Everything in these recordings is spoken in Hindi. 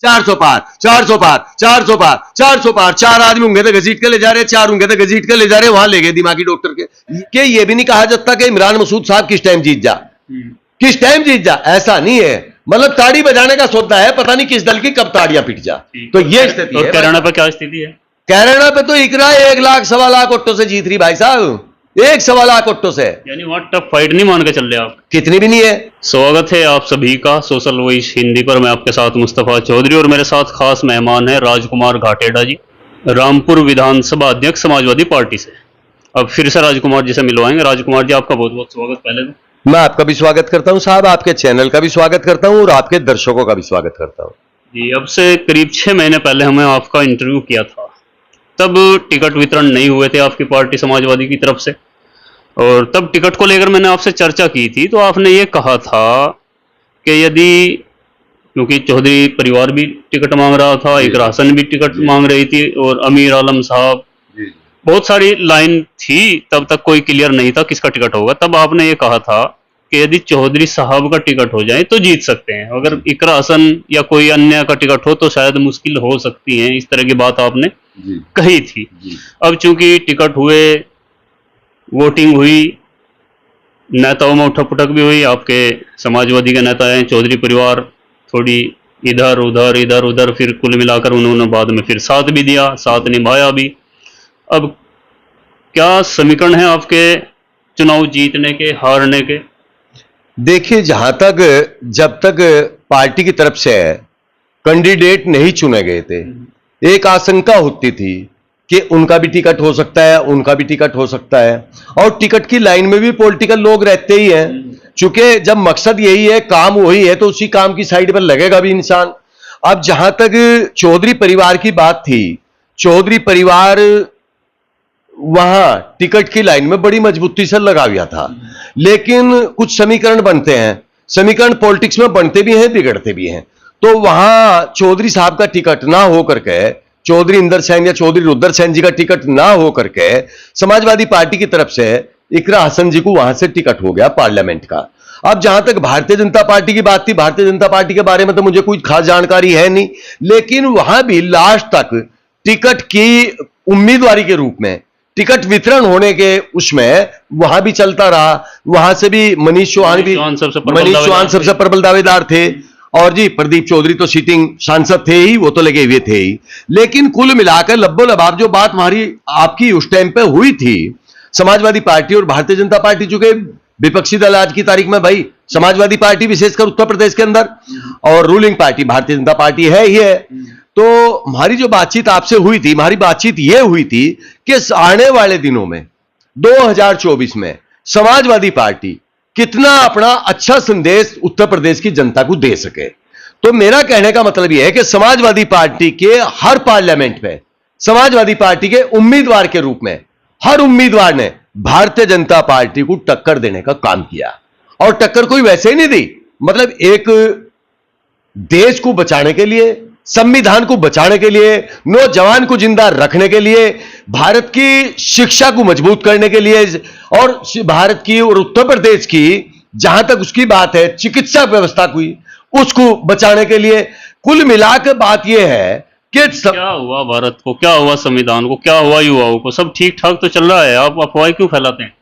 400 पार, 400 पार, 400 पार, 400 पार। 4 आदमी होंगे तो घसीट के ले जा रहे, 4 होंगे तो घसीट के ले जा रहे, वहां ले गए दिमागी डॉक्टर के ये भी नहीं कहा जाता कि इमरान मसूद साहब किस टाइम जीत जा, किस टाइम जीत जा, ऐसा नहीं है। मतलब ताड़ी बजाने का सौदा है, पता नहीं किस दल की कब ताड़ियां पिट जा। तो ये स्थिति है। कैराना पे क्या स्थिति है? कैराना पे तो इकरा 1 लाख सवा लाख वोटों से जीत रही भाई साहब, 1 सवा लाख वोटों से। यानी वहां टफ फाइट नहीं मान के चल रहे आप? कितनी भी नहीं है। स्वागत है आप सभी का सोशल वॉइस हिंदी पर। मैं आपके साथ मुस्तफा चौधरी और मेरे साथ खास मेहमान है राजकुमार घाटेड़ा जी, रामपुर विधानसभा अध्यक्ष समाजवादी पार्टी से। अब फिर से राजकुमार जी से मिलवाएंगे। राजकुमार जी आपका बहुत बहुत स्वागत। पहले तो मैं आपका भी स्वागत करता हूं साहब, आपके चैनल का भी स्वागत करता हूं और आपके दर्शकों का भी स्वागत करता हूं जी। अब से करीब 6 महीने पहले हमें आपका इंटरव्यू किया था, तब टिकट वितरण नहीं हुए थे आपकी पार्टी समाजवादी की तरफ से, और तब टिकट को लेकर मैंने आपसे चर्चा की थी। तो आपने ये कहा था कि यदि, क्योंकि चौधरी परिवार भी टिकट मांग रहा था, इकरा हसन भी टिकट मांग रही थी, और अमीर आलम साहब, बहुत सारी लाइन थी, तब तक कोई क्लियर नहीं था किसका टिकट होगा। तब आपने ये कहा था कि यदि चौधरी साहब का टिकट हो जाए तो जीत सकते हैं, अगर इकरा हसन या कोई अन्य का टिकट हो तो शायद मुश्किल हो सकती है, इस तरह की बात आपने कही थी। अब चूंकि टिकट हुए, वोटिंग हुई, नेताओं में उठक भी हुई, आपके समाजवादी के नेता हैं, चौधरी परिवार थोड़ी इधर उधर, फिर कुल मिलाकर उन्होंने बाद में फिर साथ भी दिया, साथ निभाया भी। अब क्या समीकरण है आपके चुनाव जीतने के, हारने के? देखिए, जहां तक जब तक पार्टी की तरफ से कैंडिडेट नहीं चुने गए थे, एक आशंका होती थी कि उनका भी टिकट हो सकता है, उनका भी टिकट हो सकता है, और टिकट की लाइन में भी पॉलिटिकल लोग रहते ही हैं। चूंकि जब मकसद यही है, काम वही है, तो उसी काम की साइड पर लगेगा भी इंसान। अब जहां तक चौधरी परिवार की बात थी, चौधरी परिवार वहां टिकट की लाइन में बड़ी मजबूती से लगा हुआ था, लेकिन कुछ समीकरण बनते हैं, समीकरण पॉलिटिक्स में बनते भी हैं, बिगड़ते भी हैं। तो वहां चौधरी साहब का टिकट ना हो करके, चौधरी इंदर सेन या चौधरी रुद्र सेन जी का टिकट ना हो करके समाजवादी पार्टी की तरफ से इकरा हसन जी को वहां से टिकट हो गया पार्लियामेंट का। अब जहां तक भारतीय जनता पार्टी की बात थी, भारतीय जनता पार्टी के बारे में तो मुझे कोई खास जानकारी है नहीं, लेकिन वहां भी लास्ट तक टिकट की उम्मीदवारी के रूप में टिकट वितरण होने के उसमें वहां भी चलता रहा। वहां से भी मनीष चौहान सबसे प्रबल दावेदार थे, और जी प्रदीप चौधरी तो सिटिंग सांसद थे ही, वो तो लगे हुए थे ही। लेकिन कुल मिलाकर लब्बो लबाब जो बात हमारी आपकी उस टाइम पे हुई थी, समाजवादी पार्टी और भारतीय जनता पार्टी, चूंकि विपक्षी दल आज की तारीख में भाई समाजवादी पार्टी विशेषकर उत्तर प्रदेश के अंदर, और ruling party Bharatiya Janata party है ही है। तो हमारी जो बातचीत आपसे हुई थी, हमारी बातचीत यह हुई थी कि आने वाले दिनों में 2024 में समाजवादी पार्टी कितना अपना अच्छा संदेश उत्तर प्रदेश की जनता को दे सके। तो मेरा कहने का मतलब यह है कि समाजवादी पार्टी के हर पार्लियामेंट में समाजवादी पार्टी के उम्मीदवार के रूप में हर उम्मीदवार ने भारतीय जनता पार्टी को टक्कर देने का काम किया, और टक्कर कोई वैसे ही नहीं दी, मतलब एक देश को बचाने के लिए, संविधान को बचाने के लिए, नौजवान को जिंदा रखने के लिए, भारत की शिक्षा को मजबूत करने के लिए, और भारत की और उत्तर प्रदेश की जहां तक उसकी बात है चिकित्सा व्यवस्था की, उसको बचाने के लिए। कुल मिलाकर बात यह है कि क्या हुआ भारत को, क्या हुआ संविधान को, क्या हुआ युवाओं को? सब ठीक ठाक तो चल रहा है, आप अफवाहें क्यों फैलाते हैं?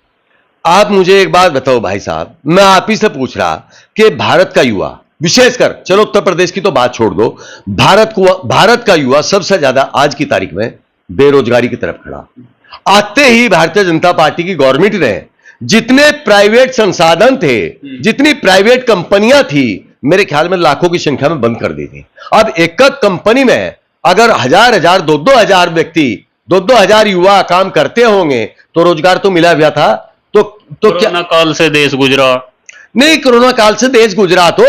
आप मुझे एक बात बताओ भाई साहब, मैं आप ही से पूछ रहा कि भारत का युवा, विशेषकर चलो उत्तर प्रदेश की तो बात छोड़ दो, भारत का युवा सबसे ज्यादा आज की तारीख में बेरोजगारी की तरफ खड़ा। आते ही भारतीय जनता पार्टी की गवर्नमेंट ने जितने प्राइवेट संसाधन थे, जितनी प्राइवेट कंपनियां थी, मेरे ख्याल में लाखों की संख्या में बंद कर दी थी। अब एक कंपनी में अगर 1000 2,000 व्यक्ति, 2,000 युवा काम करते होंगे तो रोजगार तो मिला हुआ था। तो कोरोना काल से देश गुजरा नहीं, कोरोना काल से देश गुजरा तो,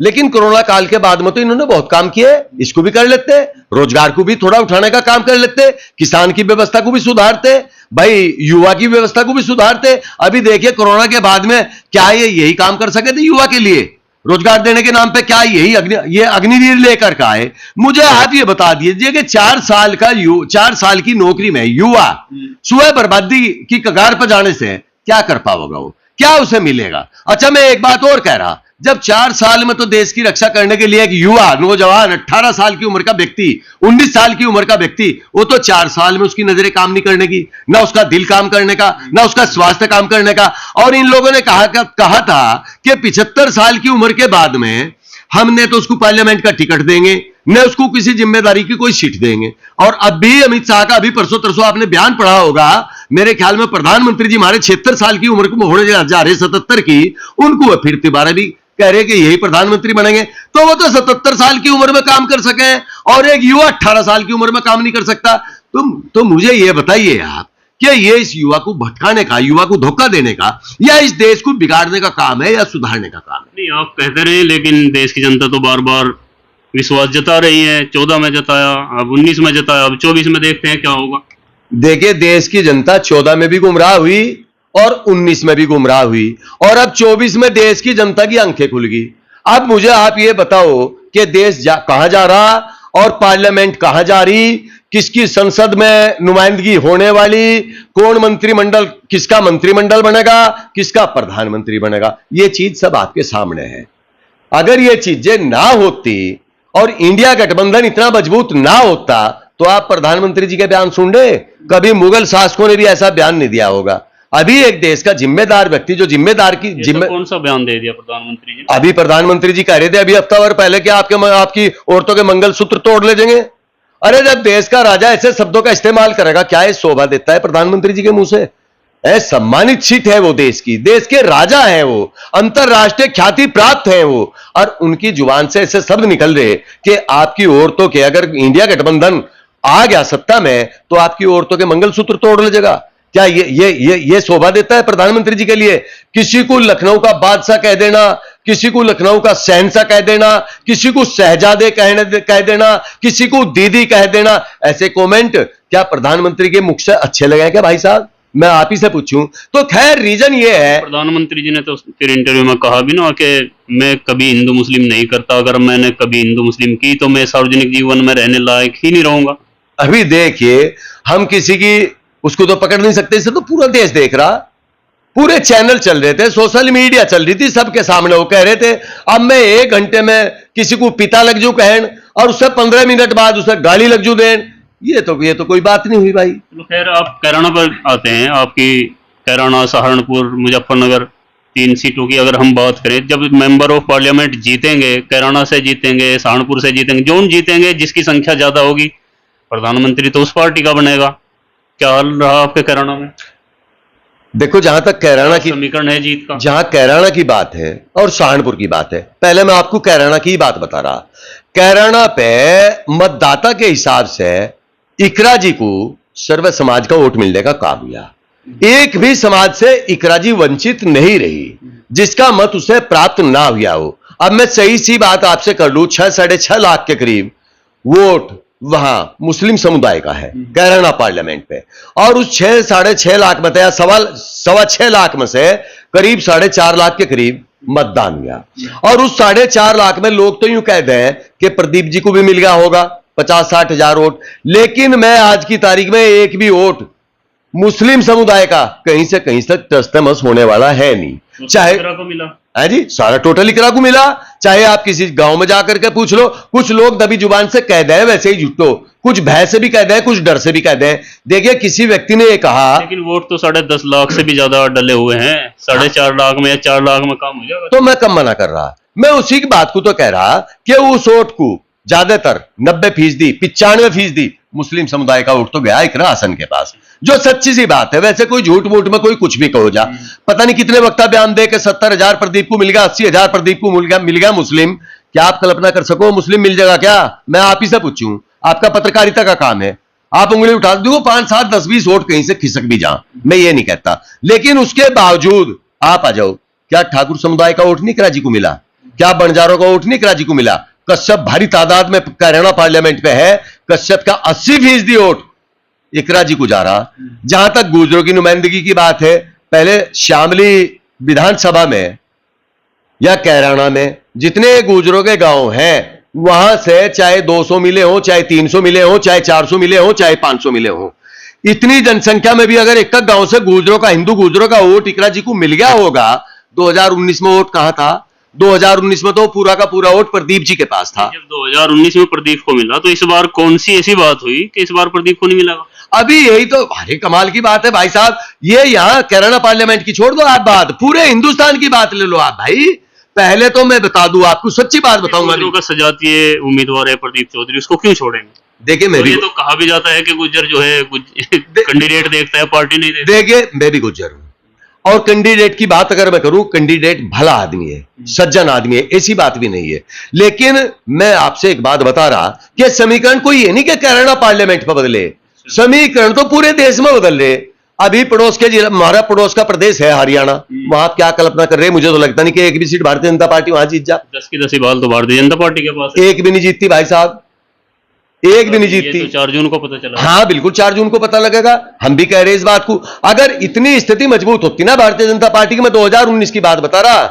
लेकिन कोरोना काल के बाद में तो इन्होंने बहुत काम किए, इसको भी कर लेते, रोजगार को भी थोड़ा उठाने का काम कर लेते, किसान की व्यवस्था को भी सुधारते, भाई युवा की व्यवस्था को भी सुधारते। अभी देखिए कोरोना के बाद में क्या ये यही काम कर सके थे युवा के लिए, रोजगार देने के नाम पे? क्या यही अग्निवीर लेकर का है? मुझे आप ये बता दीजिए कि 4 साल की नौकरी में युवा सुबह बर्बादी की कगार पर जाने से क्या कर पाओगे वो, क्या उसे मिलेगा? अच्छा, मैं एक बात और कह रहा जब 4 साल में तो देश की रक्षा करने के लिए एक युवा नौजवान 18 साल की उम्र का व्यक्ति, 19 साल की उम्र का व्यक्ति, वो तो 4 साल में उसकी नजरें काम नहीं करने की, ना उसका दिल काम करने का, ना उसका स्वास्थ्य काम करने का। और इन लोगों ने कहा था कि 75 साल की उम्र के बाद में हमने तो उसको पार्लियामेंट का टिकट देंगे, न उसको किसी जिम्मेदारी की कोई सीट देंगे। और अब भी अमित शाह का अभी परसों तरसों आपने बयान पढ़ा होगा, मेरे ख्याल में प्रधानमंत्री जी हमारे 76 साल की उम्र को होने जा रहे 77 की, उनको फिर दोबारा भी कह रहे कि यही प्रधानमंत्री बनेंगे। तो वो तो 77 साल की उम्र में काम कर सके और एक युवा 18 साल की उम्र में काम नहीं कर सकता। तो मुझे ये बताइए आप कि ये इस युवा को भटकाने का, युवा को धोखा देने का, या इस देश को बिगाड़ने का काम है या सुधारने का काम है? नहीं, आप कहते रहे, लेकिन देश की जनता तो बार बार विश्वास जता रही है। 14 में जताया, अब 19 में जताया, अब 24 में देखते हैं क्या होगा। देखिए, देश की जनता 14 में भी गुमराह हुई और 19 में भी गुमराह हुई, और अब 24 में देश की जनता की आंखें खुल गई। अब मुझे आप ये बताओ कि देश कहां जा रहा और पार्लियामेंट कहां जा रही, किसकी संसद में नुमाइंदगी होने वाली, कौन मंत्रिमंडल, किसका मंत्रिमंडल बनेगा, किसका प्रधानमंत्री बनेगा, ये चीज सब आपके सामने है। अगर ये चीजें ना होती और इंडिया गठबंधन इतना मजबूत ना होता तो आप प्रधानमंत्री जी के बयान सुन रहे? कभी मुगल शासकों ने भी ऐसा बयान नहीं दिया होगा। अभी एक देश का जिम्मेदार व्यक्ति, जो जिम्मेदार की कौन सा बयान दे दिया प्रधानमंत्री जी? अभी प्रधानमंत्री जी कह रहे थे अभी हफ्ता भर पहले कि आपकी औरतों के मंगलसूत्र तोड़ ले जाएंगे। अरे जब देश का राजा ऐसे शब्दों का इस्तेमाल करेगा, क्या ये शोभा देता है प्रधानमंत्री जी के मुंह से? सम्मानित सीट है वो देश की, देश के राजा हैं वो, अंतरराष्ट्रीय ख्याति प्राप्त हैं वो, और उनकी जुबान से ऐसे शब्द निकल रहे कि आपकी औरतों के, अगर इंडिया गठबंधन आ गया सत्ता में तो आपकी औरतों के मंगलसूत्र तोड़ ले जाएगा। क्या ये शोभा देता है प्रधानमंत्री जी के लिए? किसी को लखनऊ का बादशाह कह देना, किसी को लखनऊ का शहंशाह कह देना, किसी को शहजादे कह देना, किसी को दीदी कह देना, ऐसे कमेंट क्या प्रधानमंत्री के मुख से अच्छे लगे क्या भाई साहब? मैं आप ही से पूछूं तो। खैर, रीजन ये है, प्रधानमंत्री जी ने तो फिर इंटरव्यू में कहा भी ना कि मैं कभी हिंदू मुस्लिम नहीं करता, अगर मैंने कभी हिंदू मुस्लिम की तो मैं सार्वजनिक जीवन में रहने लायक ही नहीं रहूंगा। अभी देखिए, हम किसी की उसको तो पकड़ नहीं सकते, इसे तो पूरा देश देख रहा, पूरे चैनल चल रहे थे, सोशल मीडिया चल रही थी, सबके सामने वो कह रहे थे अब मैं 1 घंटे में किसी को पिता लग जू कहन और उससे 15 मिनट बाद उसे गाली लग जू देन। ये तो कोई बात नहीं हुई भाई। तो खैर, आप कैराना पर आते हैं। आपकी कैराना, सहारनपुर, मुजफ्फरनगर 3 सीटों की अगर हम बात करें, जब मेंबर ऑफ पार्लियामेंट जीतेंगे, कैराना से जीतेंगे, सहारनपुर से जीतेंगे, जोन जीतेंगे, जिसकी संख्या ज्यादा होगी, प्रधानमंत्री तो उस पार्टी का बनेगा। क्या हाल रहा आपके कैराना में? देखो, जहां तक कैराना की समीकरण है जीत का, जहां कैराना की बात है और सहारनपुर की बात है, पहले मैं आपको कैराना की बात बता रहा। कैराना पे मतदाता के हिसाब से इकरा जी को सर्व समाज का वोट मिलने का काम हुआ। एक भी समाज से इकरा जी वंचित नहीं रही जिसका मत उसे प्राप्त ना हुआ हो। अब मैं सही सी बात आपसे कर लूं, 6-6.5 लाख के करीब वोट वहां मुस्लिम समुदाय का है कैराना पार्लियामेंट पे, और उस 6-6.5 लाख में या 6.25 लाख में से करीब 4.5 लाख के करीब मतदान हुआ। और उस 4.5 लाख में लोग तो यूं कहते हैं कि प्रदीप जी को भी मिल गया होगा 50-60 हजार वोट, लेकिन मैं आज की तारीख में एक भी वोट मुस्लिम समुदाय का कहीं से कहीं तक तस्तमस होने वाला है नहीं। चाहे को मिला है जी, सारा टोटल इकरा को मिला। चाहे आप किसी गांव में जाकर के पूछ लो, कुछ लोग दबी जुबान से कह दें वैसे ही झूठो, कुछ भय से भी कह दें, कुछ डर से भी कह दें। देखिए, किसी व्यक्ति ने ये कहा, लेकिन वोट तो 10.5 लाख से भी ज्यादा डले हुए हैं। 4.5 लाख में या 4 लाख में काम हो जाएगा। तो मैं कम मना कर रहा, मैं उसी की बात को तो कह रहा कि उस वोट को ज्यादातर 90%, 95% मुस्लिम समुदाय का वोट तो गया इकरा हसन के पास, जो सच्ची सी बात है। वैसे कोई झूठ मूठ में कोई कुछ भी कहो जा, पता नहीं कितने वक्ता बयान दे के 70,000 प्रदीप को मिल गया, 80,000 प्रदीप को मिल गया मुस्लिम। क्या आप कल्पना कर सको मुस्लिम मिल जाएगा क्या? मैं आप ही से पूछूं, आपका पत्रकारिता का काम है, आप उंगली उठा दो, 5, 7, 10, 20 वोट कहीं से खिसक भी जा, मैं ये नहीं कहता, लेकिन उसके बावजूद आप आ जाओ, क्या ठाकुर समुदाय का वोट नहीं इकरा जी को मिला? क्या बंजारों का वोट नहीं इकरा जी को मिला? कश्यप भारी तादाद में कैराना पार्लियामेंट पे है, कश्यप का 80% वोट इकरा जी को जा रहा। जहां तक गुर्जरों की नुमाइंदगी की बात है, पहले शामली विधानसभा में या कैराना में जितने गुर्जरों के गांव हैं, वहां से चाहे 200 मिले हो, चाहे 300 मिले हो, चाहे 400 मिले हो, चाहे 500 मिले हो, इतनी जनसंख्या में भी अगर एक गांव से गुर्जरों का, हिंदू गुर्जरों का वोट इकरा जी को मिल गया होगा। 2019 में वोट कहां था? 2019 में तो पूरा का पूरा वोट प्रदीप जी के पास था। जब 2019 में प्रदीप को मिला तो इस बार कौन सी ऐसी बात हुई कि इस बार प्रदीप को नहीं मिला? अभी यही तो भारी कमाल की बात है भाई साहब। ये यहाँ कैराना पार्लियामेंट की छोड़ दो आप बात, पूरे हिंदुस्तान की बात ले लो आप भाई। पहले तो मैं बता दूं आपको, सच्ची बात बताऊंगा, का सजातीय उम्मीदवार है प्रदीप चौधरी, उसको क्यों छोड़ेंगे? देखिए मैं ये तो कहा भी जाता है कि गुज्जर जो है कैंडिडेट देखता है, पार्टी नहीं देखती। देखिए मैं भी गुज्जर हूं, और कैंडिडेट की बात अगर मैं करूं, कैंडिडेट भला आदमी है, सज्जन आदमी है, ऐसी बात भी नहीं है। लेकिन मैं आपसे एक बात बता रहा कि समीकरण कोई ये नहीं कि कैराना पार्लियामेंट पर बदले, समीकरण तो पूरे देश में बदल रहे। अभी पड़ोस के जिला, हमारा पड़ोस का प्रदेश है हरियाणा, वहां क्या कल्पना कर रहे हैं, मुझे तो लगता नहीं कि एक भी सीट भारतीय जनता पार्टी वहां जीत जा। 10 की 10 ही बाल तो भारतीय जनता पार्टी के पास है। एक भी नहीं जीतती भाई साहब, एक भी नहीं जीतती। तो 4 जून को पता चला। हाँ बिल्कुल 4 जून को पता लगेगा, हम भी कह रहे हैं इस बात को। अगर इतनी स्थिति मजबूत होती ना भारतीय जनता पार्टी की, मैं 2019 की बात बता रहा,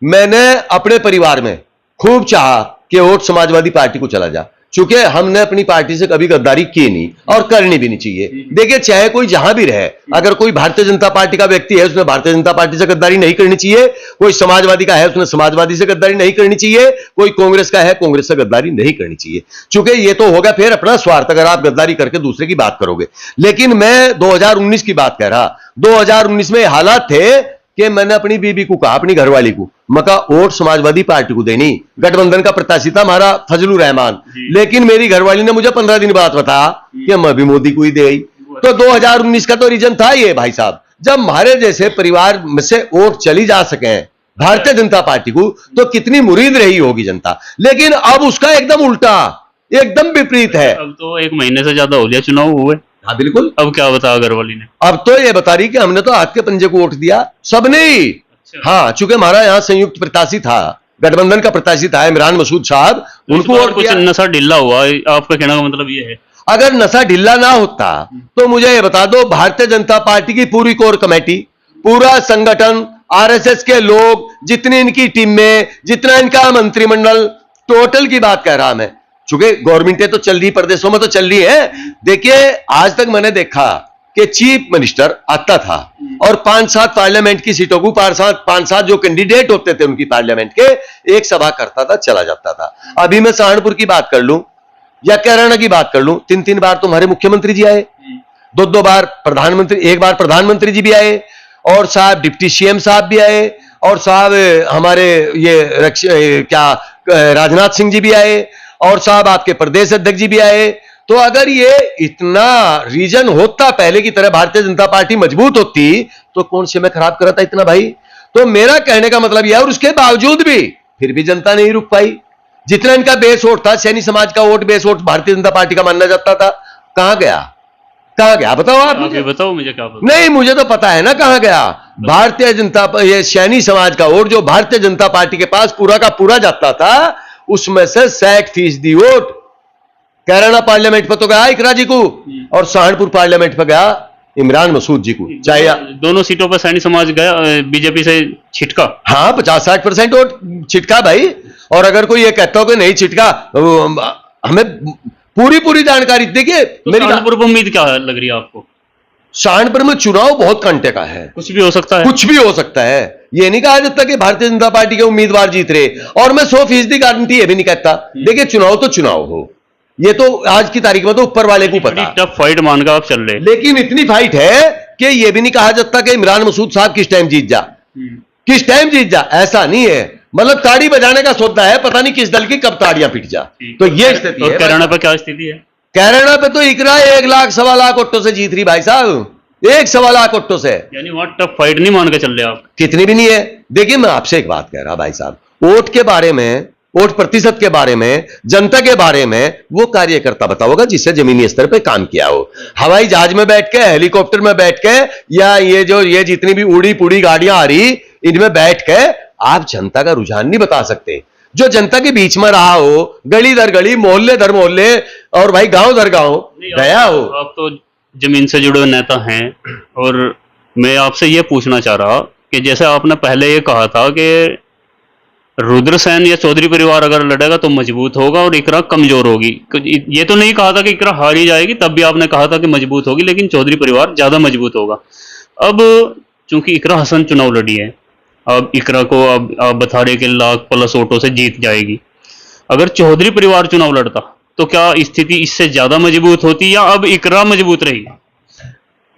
मैंने अपने परिवार में खूब चाहा कि वोट समाजवादी पार्टी को चला जा, चूंकि हमने अपनी पार्टी से कभी गद्दारी की नहीं और करनी भी नहीं चाहिए। देखिए चाहे कोई जहां भी रहे, अगर कोई भारतीय जनता पार्टी का व्यक्ति है उसने भारतीय जनता पार्टी से गद्दारी नहीं करनी चाहिए, कोई समाजवादी का है उसने समाजवादी से गद्दारी नहीं करनी चाहिए, कोई कांग्रेस का है कांग्रेस से गद्दारी नहीं करनी चाहिए, चूंकि ये तो होगा फिर अपना स्वार्थ अगर आप गद्दारी करके दूसरे की बात करोगे। लेकिन मैं 2019 की बात कह रहा, 2019 में हालात थे कि मैंने अपनी बीबी को कहा, अपनी घरवाली को, मैं कहा वोट समाजवादी पार्टी को देनी, गठबंधन का प्रत्याशी था हमारा फजलुर रहमान, लेकिन मेरी घरवाली ने मुझे 15 दिन बाद बताया कि मैं भी मोदी को ही दे आई। तो 2019 का तो रीजन था ये भाई साहब, जब हमारे जैसे परिवार में से वोट चली जा सके भारतीय जनता पार्टी को, तो कितनी मुरीद रही होगी जनता। लेकिन अब उसका एकदम उल्टा, एकदम विपरीत है। अब तो 1 महीने से ज्यादा हो गया चुनाव हुए। हाँ बिल्कुल। अब क्या बताया घरवाली ने? अब तो ये बता रही कि हमने तो हाथ के पंजे को वोट दिया, सबने ही। हाँ, चूंकि हमारा यहाँ संयुक्त प्रत्याशी था, गठबंधन का प्रत्याशी था इमरान मसूद साहब, उनको वोट कुछ नशा ढीला हुआ, आपका कहने का मतलब ये है? अगर नशा ढीला ना होता तो मुझे ये बता दो, भारतीय जनता पार्टी की पूरी कोर कमेटी, पूरा संगठन, आरएसएस के लोग, जितनी इनकी टीम में, जितना इनका मंत्रिमंडल, टोटल की बात कह रहा मैं, चूंकि गवर्नमेंटें तो चल रही, प्रदेशों में तो चल रही है। देखिए आज तक मैंने देखा कि चीफ मिनिस्टर आता था और 5-7 पार्लियामेंट की सीटों को 5-7 जो कैंडिडेट होते थे उनकी पार्लियामेंट के, एक सभा करता था, चला जाता था। अभी मैं सहारनपुर की बात कर लूं या कैराना की बात कर लूं, 3-3 बार तो हमारे मुख्यमंत्री जी आए, 2-2 बार प्रधानमंत्री, 1 बार प्रधानमंत्री जी भी आए, और साहब डिप्टी सीएम साहब भी आए, और साहब हमारे ये राजनाथ सिंह जी भी आए, और साहब आपके प्रदेश अध्यक्ष जी भी आए। तो अगर ये इतना रीजन होता, पहले की तरह भारतीय जनता पार्टी मजबूत होती, तो कौन से में खराब करा था इतना भाई। तो मेरा कहने का मतलब यह है, और उसके बावजूद भी फिर भी जनता नहीं रुक पाई। जितना इनका बेस वोट था, सैनी समाज का vote base vote Bharatiya Janata party का मानना जाता था, कहां गया, कहां गया बताओ आप मुझे। बताओ मुझे, क्या पता? नहीं, मुझे तो पता है ना कहां गया। भारतीय जनता, ये सैनी समाज का वोट जो भारतीय जनता पार्टी के पास पूरा का पूरा जाता था, उसमें से 60% वोट कैराना पार्लियामेंट पर तो गया इकरा जी को, और सहारनपुर पार्लियामेंट पर गया इमरान मसूद जी को। चाहे दोनों सीटों पर सैनी समाज गया, बीजेपी से छिटका। हाँ 50-60% वोट छिटका भाई। और अगर कोई ये कहता हो कि नहीं छिटका, हमें पूरी जानकारी देखिए। तो सहारनपुर पर उम्मीद क्या लग रही है आपको? सहारनपुर में चुनाव बहुत कंटे का है, कुछ भी हो सकता है, कुछ भी हो सकता है। ये नहीं कहा जाता कि भारतीय जनता पार्टी के उम्मीदवार जीत रहे, और मैं 100% गारंटी ये भी नहीं कहता। देखिए चुनाव तो चुनाव हो, ये तो आज की तारीख में तो ऊपर वाले को पता। टफ फाइट मानकर आप चल रहे, लेकिन इतनी फाइट है कि ये भी नहीं कहा जाता कि इमरान मसूद साहब किस टाइम जीत जा, किस टाइम जीत जा, ऐसा नहीं है। मतलब ताड़ी बजाने का सौदा है, पता नहीं किस दल की कब ताड़ियां पिट जा। तो ये स्थिति है। कैराना पे क्या स्थिति है? कैराना पे तो इकरा 1 लाख 1.25 लाख वोटों से जीत रही भाई साहब, 1.25 लाख वोटों से। यानी वहां टफ फाइट नहीं मान के चल रहे आप? कितनी भी नहीं है। देखिए मैं आपसे एक बात कह रहा भाई साहब, वोट के बारे में, वोट प्रतिशत के बारे में, जनता के बारे में वो कार्यकर्ता बताओगा जिससे जमीनी स्तर पे काम किया हो। हवाई जहाज में बैठ के, हेलीकॉप्टर में बैठ के, या ये जितनी भी उड़ी पुड़ी गाड़ियां आ रही, इनमें बैठ के आप जनता का रुझान नहीं बता सकते। जो जनता के बीच में रहा हो, गली दर गली, मोहल्ले दर मोहल्ले, और भाई गांव दर गांव गया हो। आप तो जमीन से जुड़े नेता हैं, और मैं आपसे ये पूछना चाह रहा कि जैसे आपने पहले ये कहा था कि रुद्रसेन या चौधरी परिवार अगर लड़ेगा तो मजबूत होगा और इकरा कमजोर होगी। ये तो नहीं कहा था कि इकरा हार ही जाएगी, तब भी आपने कहा था कि मजबूत होगी, लेकिन चौधरी परिवार ज्यादा मजबूत होगा। अब चूंकि इकरा हसन चुनाव लड़ी है, अब इकरा को अब आप बता रहे कि लाख प्लस वोटों से जीत जाएगी। अगर चौधरी परिवार चुनाव लड़ता तो क्या स्थिति इससे ज्यादा मजबूत होती या अब इकरा मजबूत रहेगी?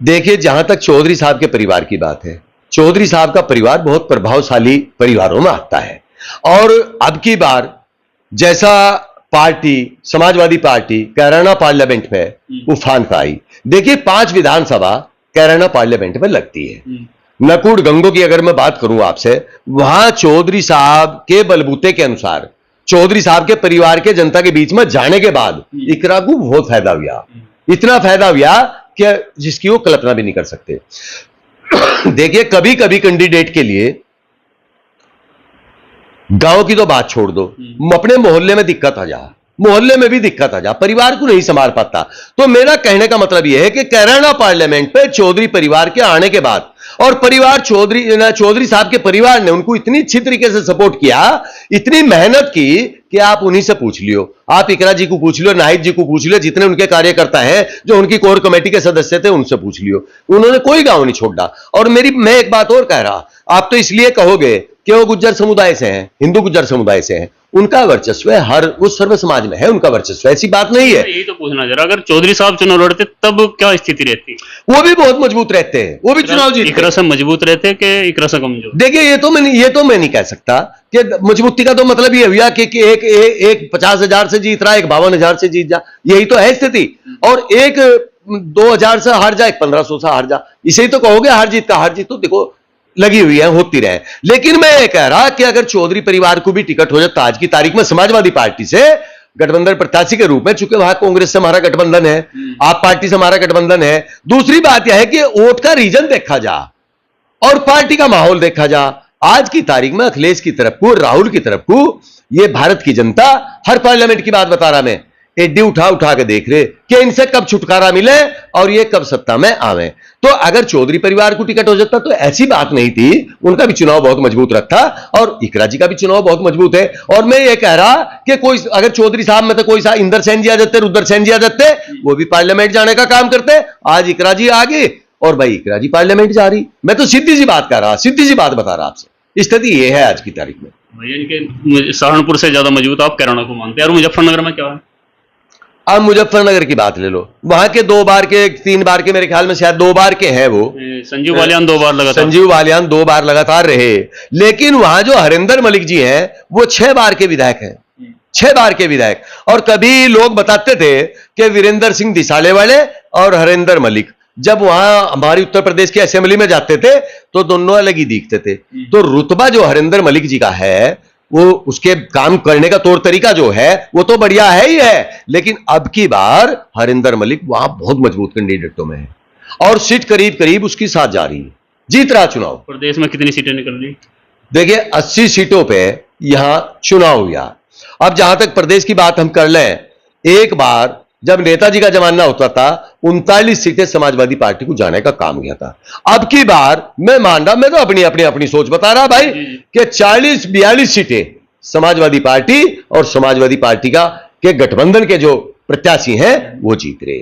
देखिए, जहां तक चौधरी साहब के परिवार की बात है, चौधरी साहब का परिवार बहुत प्रभावशाली परिवारों में आता है। और अब की बार जैसा party Samajwadi party Kairana parliament में उफान पर आई, देखिए 5 विधानसभा कैराना पार्लियामेंट में लगती है। नकुड़ गंगो की अगर मैं बात करूं आपसे, वहां चौधरी साहब के बलबूते के अनुसार, चौधरी साहब के परिवार के जनता के बीच में जाने के बाद इकरा को बहुत फायदा हुआ, इतना फायदा हुआ कि जिसकी वो कल्पना भी नहीं कर सकते। देखिए, कभी कभी कैंडिडेट के लिए गांव की तो बात छोड़ दो, अपने मोहल्ले में दिक्कत आ जा, मोहल्ले में भी दिक्कत आ जा, परिवार को नहीं संभाल पाता। तो मेरा कहने का मतलब यह है कि कैराना पार्लियामेंट पे चौधरी परिवार के आने के बाद और परिवार चौधरी साहब के परिवार ने उनको इतनी अच्छी तरीके से सपोर्ट किया, इतनी मेहनत की कि आप उन्हीं से पूछ लियो, आप इकरा जी को पूछ लियो, नाहिद जी को पूछ लियो, जितने उनके कार्यकर्ता हैं जो उनकी कोर कमेटी के सदस्य थे उनसे पूछ लियो, उन्होंने कोई गांव नहीं छोड़ा। और मैं एक बात और कह रहा, आप तो इसलिए कहोगे कि वो गुज्जर समुदाय से हैं, हिंदू गुज्जर समुदाय से हैं, उनका वर्चस्व है, हर उस सर्व समाज में है उनका वर्चस्व, ऐसी बात नहीं है। यही तो पूछना जरा, अगर चौधरी साहब चुनाव लड़ते तब क्या स्थिति रहती? वो भी बहुत मजबूत रहते हैं, वो भी चुनाव जीतते। इकरा से मजबूत रहते कि इकरा से कमजोर? देखिए, ये तो मैं नहीं कह सकता कि मजबूती का तो मतलब ये हुआ कि एक 50,000 से जीत रहा है, एक 52,000 से जीत जा, यही तो है स्थिति। और एक 2,000 से हार जा, एक 1,500 से हार जा, इसे ही तो कहोगे हार जीत का। हार जीत तो देखो लगी हुई है, होती रहे। लेकिन मैं ये कह रहा कि अगर चौधरी परिवार को भी टिकट हो जाता आज की तारीख में समाजवादी पार्टी से गठबंधन प्रत्याशी के रूप में, चूंकि वहां कांग्रेस से हमारा गठबंधन है, आप पार्टी से हमारा गठबंधन है। दूसरी बात यह है कि वोट का रीजन देखा जा और पार्टी का माहौल देखा जा। आज की तारीख में अखिलेश की तरफ को, राहुल की तरफ को, ये भारत की जनता हर पार्लियामेंट की बात बता रहा मैं, एडी उठा उठा के देख रहे कि इनसे कब छुटकारा मिले और ये कब सत्ता में आवे। तो अगर चौधरी परिवार को टिकट हो जाता तो ऐसी बात नहीं थी, उनका भी चुनाव बहुत मजबूत रखा और इकरा जी का भी चुनाव बहुत मजबूत है। और मैं ये कह रहा कि कोई अगर चौधरी साहब में तो कोई सा इंदर सेन जी आ जाते, रुद्र सेन जी आ जाते, वो भी पार्लियामेंट जाने का काम करते। आज इकरा जी आगे और भाई इकरा जी पार्लियामेंट जा रही। मैं तो सीधी सी बात कर रहा, सीधी सी बात बता रहा आपसे, स्थिति ये है आज की तारीख में। भैया इनके सहारनपुर से ज्यादा मजबूत आप कैराना को मानते हैं, और मुजफ्फरनगर में क्या है? अब मुजफ्फरनगर की बात ले लो, वहां के 2 बार के 3 बार के, मेरे ख्याल में शायद 2 बार के हैं वो, संजीव बालियान 2 बार लगातार, संजीव बालियान 2 बार लगातार रहे। लेकिन वहां जो हरिंदर मलिक जी हैं वो 6 बार के विधायक हैं, 6 बार के विधायक। और कभी लोग बताते थे कि वीरेंद्र सिंह दिसाले वाले और हरिंदर मलिक जब वहां हमारी उत्तर प्रदेश की असेंबली में जाते थे तो दोनों अलग ही दिखते थे। तो रुतबा जो हरिंदर मलिक जी का है, वो उसके काम करने का तौर तरीका जो है वो तो बढ़िया है ही है। लेकिन अब की बार हरिंदर मलिक वहां बहुत मजबूत कैंडिडेटों में है और सीट करीब करीब उसकी साथ जा रही है, जीत रहा चुनाव। प्रदेश में कितनी सीटें निकल रही? देखिए 80 सीटों पे यहां चुनाव हुआ। अब जहां तक प्रदेश की बात हम कर लें, एक बार जब नेताजी का जमाना होता था 39 सीटें समाजवादी पार्टी को जाने का काम किया था। अब की बार मैं मान रहा, मैं तो अपनी सोच बता रहा भाई कि 40-42 सीटें समाजवादी पार्टी और समाजवादी पार्टी के गठबंधन के जो प्रत्याशी हैं वो जीत रहे।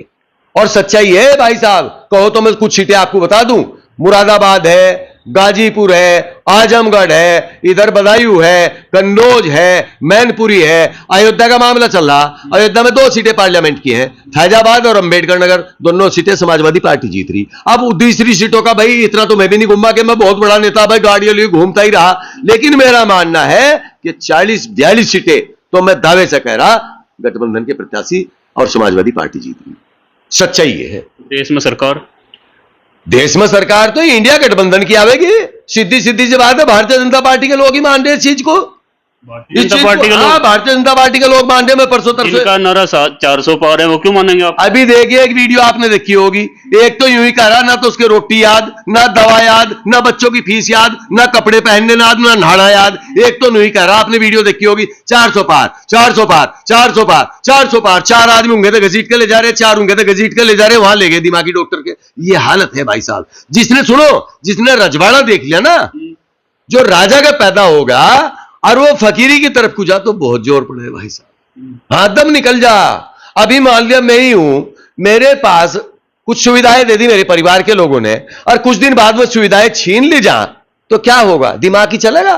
और सच्चाई है भाई साहब, कहो तो मैं कुछ सीटें आपको बता दूं, मुरादाबाद है, गाजीपुर है, आजमगढ़ है, इधर बदायूं है, कन्नौज है, मैनपुरी है। अयोध्या का मामला चल रहा, अयोध्या में 2 सीटें पार्लियामेंट की हैं, फैजाबाद और अंबेडकर नगर, दोनों सीटें समाजवादी पार्टी जीत रही। अब दूसरी सीटों का भाई इतना तो मैं भी नहीं घूमा कि मैं बहुत बड़ा नेता भाई गाड़ियों लिए घूमता ही रहा। लेकिन मेरा मानना है कि 40-42 सीटें तो मैं दावे से कह रहा गठबंधन के प्रत्याशी और समाजवादी पार्टी जीत रही। सच्चाई ये है। देश में सरकार तो इंडिया गठबंधन की आवेगी, सीधी सीधी सी बात है। भारतीय जनता पार्टी के लोग ही मान रहे इस चीज को, भारतीय जनता पार्टी के लोग मान रहे। मैं परसों तरसों का नारा 400 पार है, वो क्यों मानेंगे आप? अभी देखिए एक वीडियो आपने देखी होगी, एक तो यूं ही कह रहा, ना तो उसके रोटी याद, ना दवा याद, ना बच्चों की फीस याद, ना कपड़े पहनने याद, ना नहाना याद। एक तो यूं ही कह रहा, आपने वीडियो देखी होगी, 400 पार, 400 पार, 400 पार, 400 पार। 4 आदमी होंगे तो घसीट के ले जा रहे, 4 होंगे तो घसीट के ले जा रहे, वहां ले गए दिमागी डॉक्टर के। ये हालत है भाई साहब। जिसने रजवाड़ा देख लिया ना, जो राजा का पैदा होगा और वो फकीरी की तरफ को जा तो बहुत जोर पड़े भाई साहब, हाथ दम निकल जा। अभी मान लिया मैं ही हूं, मेरे पास कुछ सुविधाएं दे दी मेरे परिवार के लोगों ने और कुछ दिन बाद वो सुविधाएं छीन ली जा, तो क्या होगा, दिमाग ही चलेगा।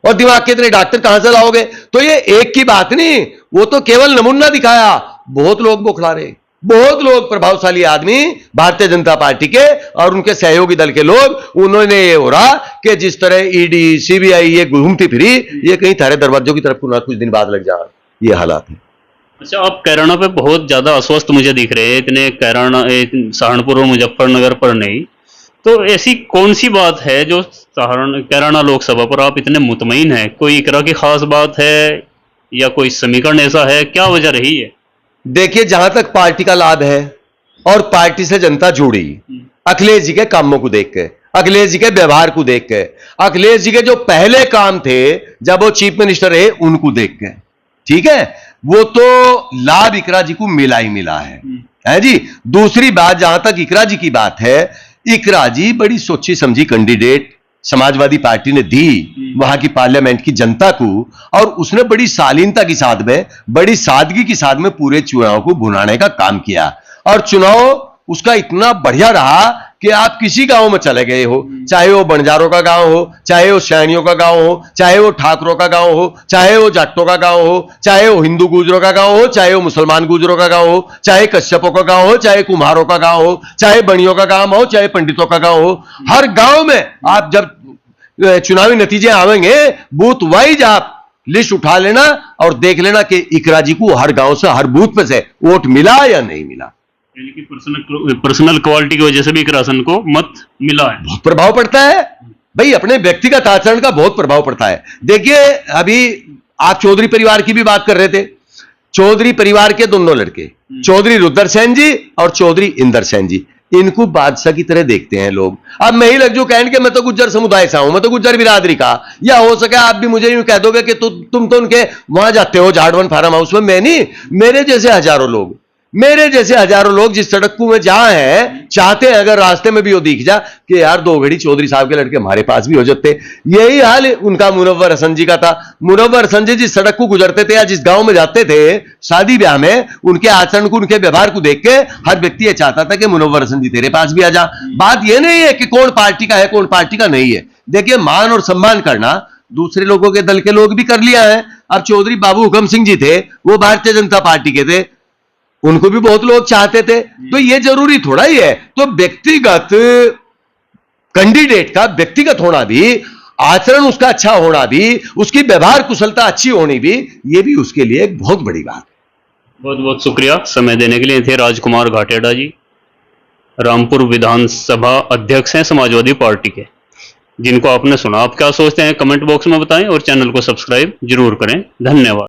और दिमाग के इतने डॉक्टर कहां से लाओगे? तो ये एक की बात नहीं, वो तो केवल नमूना दिखाया, बहुत लोग बौखला रहे, बहुत लोग प्रभावशाली आदमी भारतीय जनता पार्टी के और उनके सहयोगी दल के लोग, उन्होंने ये हो रहा कि जिस तरह ईडी सीबीआई ये घूमती फिरी, ये कहीं थारे दरवाजों की तरफ कुछ दिन बाद लग जा, ये हालात है। अच्छा, आप कैराना पे बहुत ज्यादा अस्वस्थ मुझे दिख रहे हैं, इतने कैराना सहारनपुर और मुजफ्फरनगर पर नहीं, तो ऐसी कौन सी बात है जो कैराना लोकसभा पर आप इतने मुतमईन हैं? कोई इकरा की खास बात है या कोई समीकरण ऐसा है, क्या वजह रही है? देखिए, जहां तक पार्टी का लाभ है और पार्टी से जनता जुड़ी, अखिलेश जी के कामों को देख के, अखिलेश जी के व्यवहार को देख के, अखिलेश जी के जो पहले काम थे जब वो चीफ मिनिस्टर रहे उनको देख के, ठीक है, वो तो लाभ इकरा जी को मिला ही मिला है जी। दूसरी बात, जहां तक इकरा जी की बात है, इकरा जी बड़ी सोची समझी कैंडिडेट समाजवादी पार्टी ने दी वहां की पार्लियामेंट की जनता को, और उसने बड़ी शालीनता के साथ में, बड़ी सादगी के साथ में पूरे चुनाव को भुनाने का काम किया। और चुनाव उसका इतना बढ़िया रहा कि आप किसी गांव में चले गए हो, चाहे वो बंजारों का गांव हो, चाहे वो सैनियों का गांव हो, चाहे वो ठाकरों का गांव हो, चाहे वो जाट्टों का गांव हो, चाहे वो हिंदू गुजरों का गांव हो, चाहे वो मुसलमान गुजरों का गांव हो, चाहे कश्यपों का गांव हो, चाहे कुम्हारों का गांव हो, चाहे बनियों का गांव हो, चाहे पंडितों का गांव हो, हर गांव में आप जब चुनावी नतीजे आवेंगे, बूथ वाइज आप लिस्ट उठा लेना और देख लेना कि इकरा जी को हर गांव से, हर बूथ पे से वोट मिला या नहीं मिला। यानी कि पर्सनल क्वालिटी की वजह से भी इकरासन को मत मिला है। बहुत प्रभाव पड़ता है भाई, अपने व्यक्तिगत आचरण का बहुत प्रभाव पड़ता है। देखिए, अभी आप चौधरी परिवार की भी बात कर रहे थे, चौधरी परिवार के दोनों लड़के, चौधरी रुद्र सेन जी और चौधरी इंदर सेन जी, इनको बादशाह की तरह देखते हैं लोग। अब मैं ही लग जो कहने के मैं तो गुज्जर समुदाय से हूं, मैं तो गुज्जर बिरादरी का, या हो सके आप भी मुझे यूं कह दोगे कि तुम तो उनके वहां जाते हो झाड़वन फार्म हाउस में, मैं नहीं, मेरे जैसे हजारों लोग जिस सड़क को में जहां है, चाहते हैं अगर रास्ते में भी वो दिख जा कि यार दो घड़ी चौधरी साहब के लड़के हमारे पास भी हो जाते। यही हाल उनका मुनव्वर हसन जी का था। मुनव्वर हसन जी जिस सड़क को गुजरते थे या जिस गांव में जाते थे शादी ब्याह में, उनके आचरण को, उनके व्यवहार को देख के हर व्यक्ति ये चाहता था कि मुनव्वर हसन जी तेरे पास भी आ जा। बात यह नहीं है कि कौन पार्टी का है कौन पार्टी का नहीं है। देखिए, मान और सम्मान करना दूसरे लोगों के दल के लोग भी कर लिया है। अब चौधरी बाबू हुकम सिंह जी थे, वो भारतीय जनता पार्टी के थे, उनको भी बहुत लोग चाहते थे, तो ये जरूरी थोड़ा ही है। तो व्यक्तिगत कैंडिडेट का व्यक्तिगत होना भी, आचरण उसका अच्छा होना भी, उसकी व्यवहार कुशलता अच्छी होनी भी, ये भी उसके लिए एक बहुत बड़ी बात है। बहुत बहुत शुक्रिया समय देने के लिए। थे राजकुमार घाटेड़ा जी, रामपुर विधानसभा अध्यक्ष हैं समाजवादी पार्टी के, जिनको आपने सुना। आप क्या सोचते हैं कमेंट बॉक्स में बताएं और चैनल को सब्सक्राइब जरूर करें। धन्यवाद।